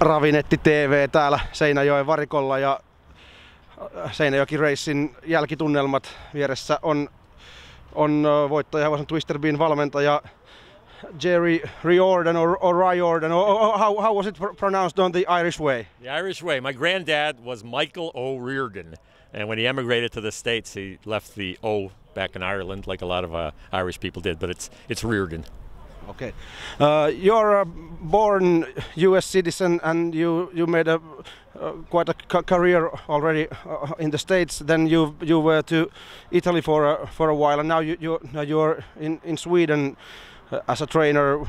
Ravinetti TV täällä Seinäjoen varikolla ja Seinäjoki-Racen jälkitunnelmat. Vieressä on voittaja Twister Bean valmentaja Jerry Riordan or Riordan. How was it pronounced on the Irish way? The Irish way. My granddad was Michael O. Riordan, and when he emigrated to the States, he left the O back in Ireland, like a lot of Irish people did. But it's Riordan. Okay, you're a born U.S. citizen, and you made quite a career already in the States. Then you were to Italy for a while, and now you're in Sweden as a trainer.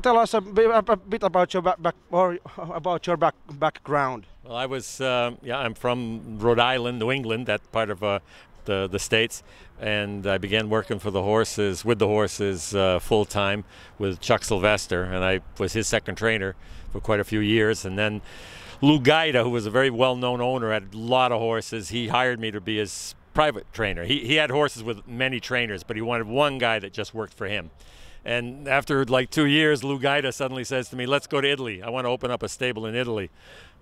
Tell us a bit about your background. Well, I was I'm from Rhode Island, New England, that part of the States, and I began working with the horses full time with Chuck Sylvester, and I was his second trainer for quite a few years. And then Lou Gaida, who was a very well-known owner, had a lot of horses. He hired me to be his private trainer. He had horses with many trainers, but he wanted one guy that just worked for him. And after like 2 years, Lou Gaida suddenly says to me, "Let's go to Italy. I want to open up a stable in Italy,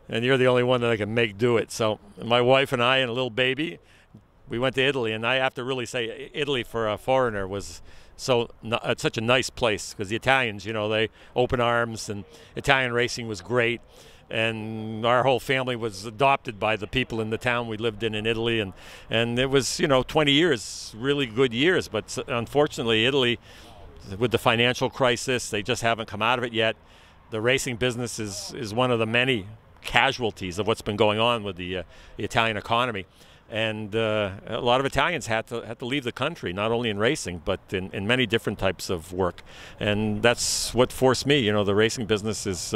and you're the only one that I can make do it." So my wife and I and a little baby, we went to Italy, and I have to really say Italy for a foreigner was such a nice place, because the Italians, they open arms, and Italian racing was great. And our whole family was adopted by the people in the town we lived in Italy, and it was 20 years, really good years. But unfortunately, Italy, with the financial crisis, they just haven't come out of it yet. The racing business is one of the many casualties of what's been going on with the Italian economy. And a lot of Italians had to leave the country, not only in racing, but in many different types of work. And that's what forced me. The racing business is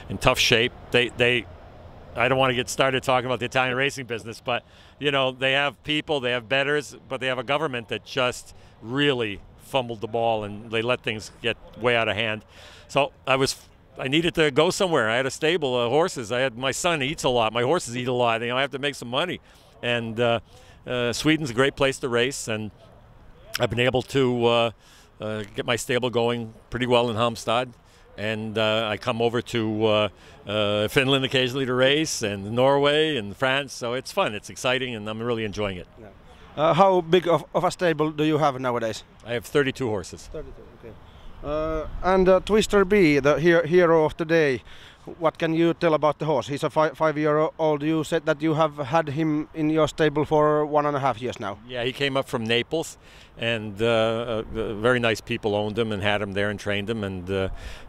in tough shape. I don't want to get started talking about the Italian racing business, but they have people, they have bettors, but they have a government that just really fumbled the ball, and they let things get way out of hand. So I needed to go somewhere. I had a stable of horses. My son eats a lot. My horses eat a lot. I have to make some money. And Sweden's a great place to race, and I've been able to get my stable going pretty well in Halmstad. And I come over to Finland occasionally to race, and Norway and France. So it's fun, it's exciting, and I'm really enjoying it. Yeah. How big of a stable do you have nowadays? I have 32 horses. 32, okay. And Twister B, the hero of today, what can you tell about the horse? He's a 5-year-old. You said that you have had him in your stable for 1.5 years now. Yeah, he came up from Naples, and very nice people owned him and had him there and trained him. And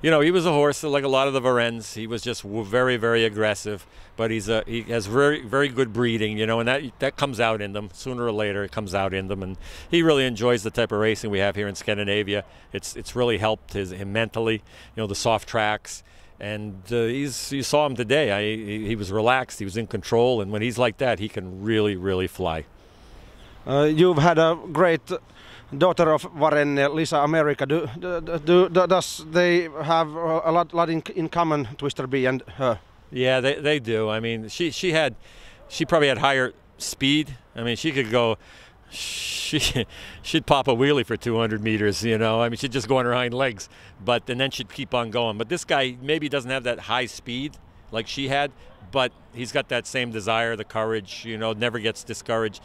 he was a horse like a lot of the Varens. He was just very, very aggressive, but he has very, very good breeding. And that comes out in them sooner or later. It comes out in them, and he really enjoys the type of racing we have here in Scandinavia. It's really helped him mentally. The soft tracks. And you saw him today. He was relaxed. He was in control, and when he's like that, he can really, really fly. You've had a great daughter of Varenne, Lisa America. Does they have a lot in common, Twister B and her? Yeah, they do. I mean, she probably had higher speed. I mean, she could go. She'd pop a wheelie for 200 meters, I mean, she'd just go on her hind legs, and then she'd keep on going. But this guy maybe doesn't have that high speed like she had, but he's got that same desire, the courage, never gets discouraged.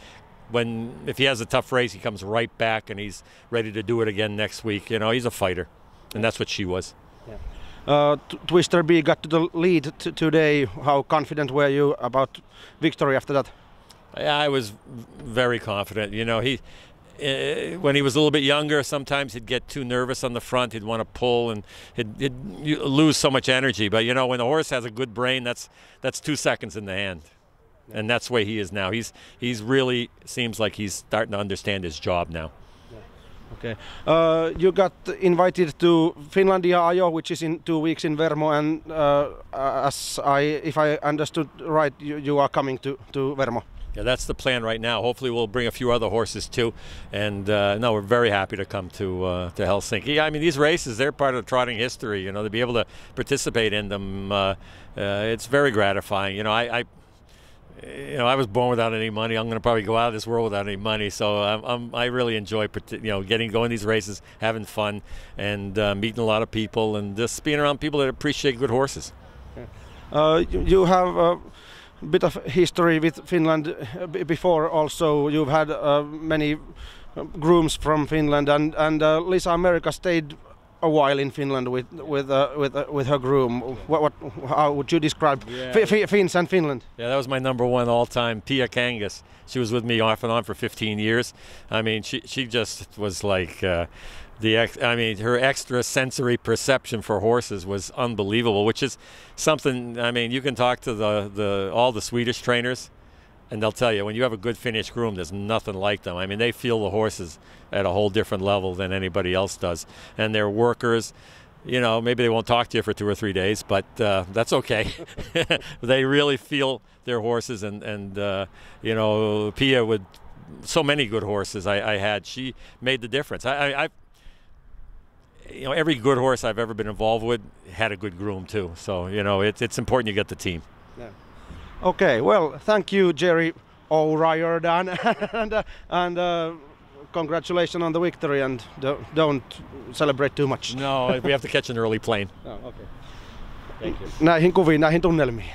If he has a tough race, he comes right back, and he's ready to do it again next week. He's a fighter, and that's what she was. Yeah. Twister B got to the lead today. How confident were you about victory after that? Yeah, I was very confident. When he was a little bit younger, sometimes he'd get too nervous on the front. He'd want to pull, and he'd lose so much energy. But when the horse has a good brain, that's 2 seconds in the hand, and that's the way he is now. He's really seems like he's starting to understand his job now. Okay. You got invited to Finlandia Ajo, which is in 2 weeks in Vermo, and if I understood right, you are coming to Vermo. Yeah, that's the plan right now. Hopefully we'll bring a few other horses too. And we're very happy to come to Helsinki. I mean, these races, they're part of trotting history, to be able to participate in them. It's very gratifying. I I was born without any money. I'm going to probably go out of this world without any money. So I really enjoy, going these races, having fun, and meeting a lot of people, and just being around people that appreciate good horses. You have a bit of history with Finland before. Also, you've had many grooms from Finland, and Lisa America stayed a while in Finland with her groom. How would you describe Finns and Finland? Yeah, that was my number one all-time, Pia Kangas. She was with me off and on for 15 years. I mean, she just was like her extra sensory perception for horses was unbelievable, which is something. I mean, you can talk to all the Swedish trainers, and they'll tell you when you have a good Finnish groom, there's nothing like them. I mean, they feel the horses at a whole different level than anybody else does, and they're workers. You know, maybe they won't talk to you for 2 or 3 days, but that's okay. They really feel their horses, and you know, Pia with so many good horses I had, she made the difference. You know, every good horse I've ever been involved with had a good groom too. So, you know, it's important you get the team. Yeah. Okay, well, thank you, Jerry Riordan, and congratulations on the victory, and don't celebrate too much. No, we have to catch an early plane. Oh, okay. Thank you. Näihin kuviin, näihin tunnelmiin.